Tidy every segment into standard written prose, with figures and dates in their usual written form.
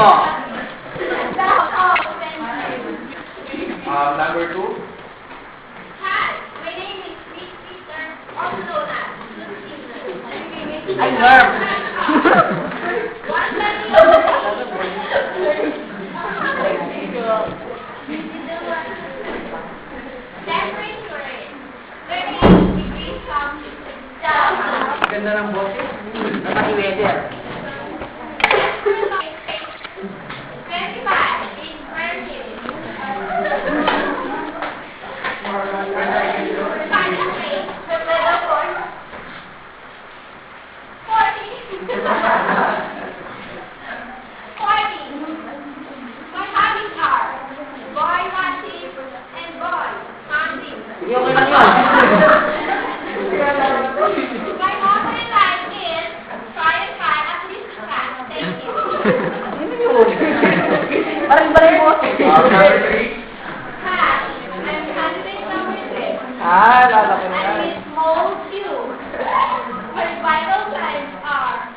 mo. Number 2. Hi, my name is Miss Peter, also known as Lucy. Ay, verb. One Ganda ng boses. Nakaki-weather. 25 in square meters. Find a place with little horse. 40. 40. My hobbies are boy watching and boy hunting. Sige, okay lang yun. My motto in life is try and try at least try. Thank you. Parang ba yung boses? Number 3. Hi, I'm candidate number 6. Ah, lala ko na. I'm in small Q. My vital signs are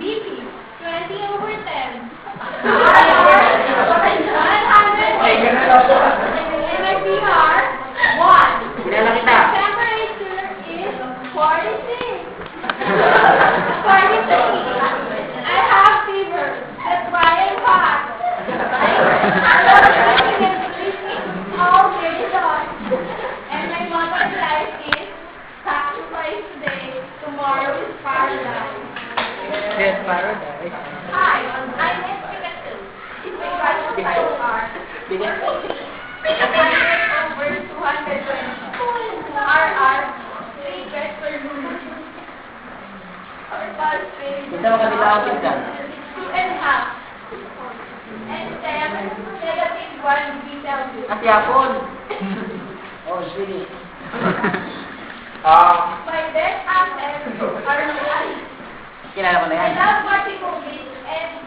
BP 20/10. Ay, ganun lang po. And my PR 1. Kilala kita. My temperature is 46. 43. I have fever. That's why I'm hot. All day long. And my motto in life is sacrifice today, tomorrow is paradise. Yes, paradise. Hi, I'm Pikachu. My vital signs are Bigat. 100/220. RR 3 best per room. Our bus is Ito ang kabilang kita. 2.5. And then, -1 degree Celsius. Kasi hapon. Oh, sige. My best assets are my eyes. Kilala ko na I yan. love watching movies and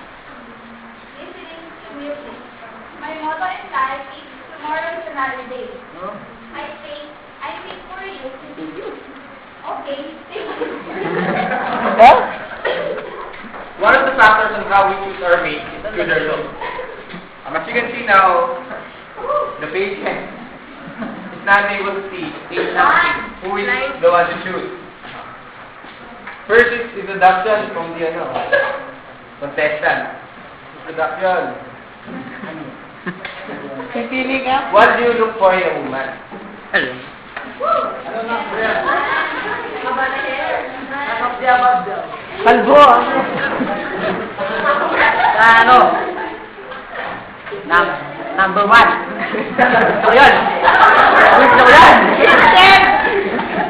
listening to music. My motto in life is tomorrow is another day. No? I think for you. Okay, thank you. Well, One of the factors on how we choose our mate is through their look. As you can see now, the patient is not able to see who is the one to choose. First is introduction from the contestant. Introduction. pipili ka? What do you look for in a woman? Hello. Ano na, Brian? Kalbo. Ano? Number 1. Gusto ko yun. Gusto ko yun.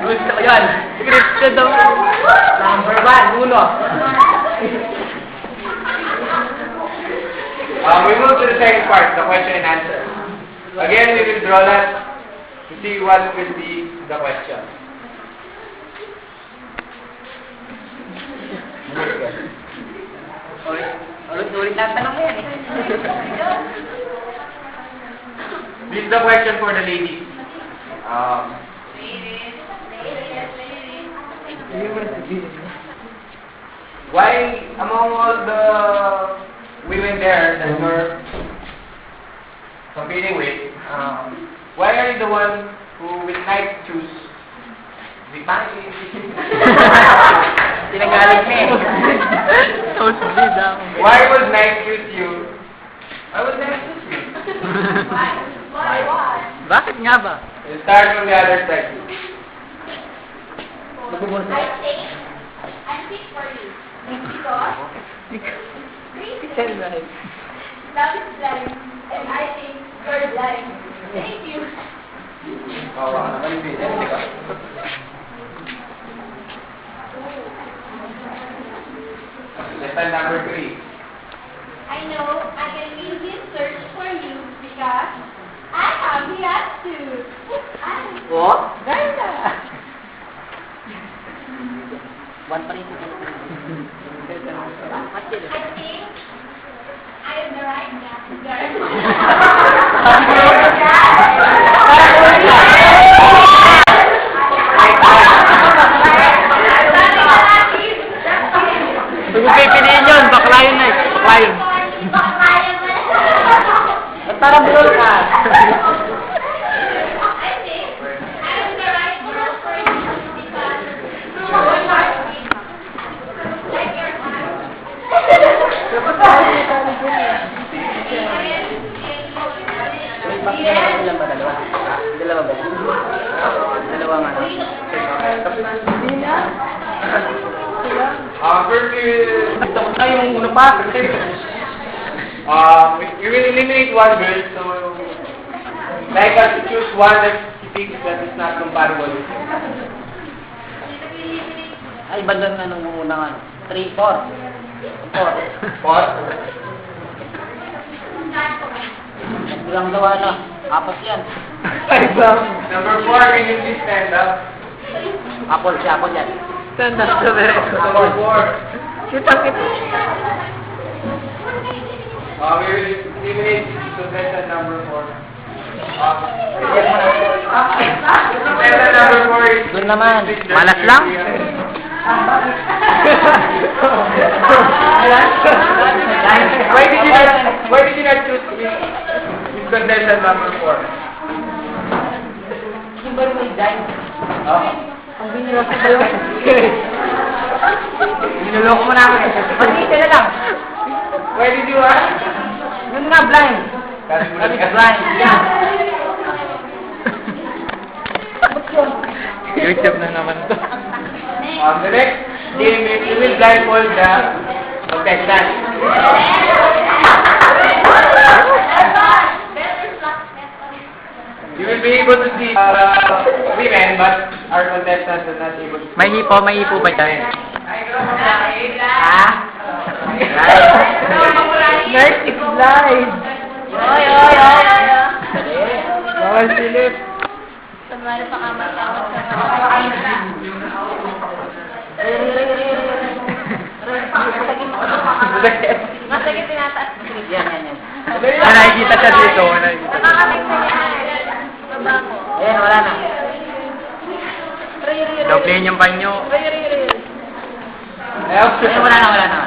Gusto ko yun. Scripted daw. Number 1. Uno. We move to the second part, the question and answer. Again, we will draw that to see what will be the question. Ulit lang tanong mo yan eh. This is the question for the ladies. Why, among all the women there that you're competing with, why are you the one who will like to choose the Pinagalit na eh. Why would Nike choose you? Why would Nike choose you? Why? Bakit nga ba? We'll start from the other side. I think I'm fit for you. Because love is blind, and I think you're blind. Thank you. Lesson number 3. I know I can easily search for you because I have the attitude. What? Ganda! One pa rin. I think I am the right Kung pipiliin yun, bakla yun eh. Bakla yun. Parang bulol ka. I think I'm the right girl for you because through your heartbeat, like your Yes. Ilan ba? Dalawa? Dalawa ba? Dalawa nga. Hindi na. Tapos na yung una pa. We will eliminate one girl, so like us to choose one that he thinks that is not compatible with him. Ay, iba doon na nung una nga. 3, 4. 4. What? Bilang daw ano. Apat yan. Number 4, can you please stand up? Apple, si Apple yan. Stand up sa Number 4. Kita. We will eliminate contestant number 4. Contestant number 4 is... Doon naman. Malas lang? Why did you not choose this contestant number 4? Yung ba yung may dime? Ang biniloko ba yun? Biniloko mo na ako eh. Pag-isa na lang. Why did you ask? Yun nga, blind. Sabi ka, blind. Yan. YouTube na naman to. The next game is you will blindfold the contestant. You will be able to see women, but our contestants are not able to see. May hipo ba dyan? Ha? Nurse is live! Oy. Bawal silip. Tumalo pa ka matawag sa Masakit tinataas. Yan. Nakikita siya dito. Nakakamig sa niya. Baba ko. Ayan, wala na. Doble yung panyo. Ayan, wala na.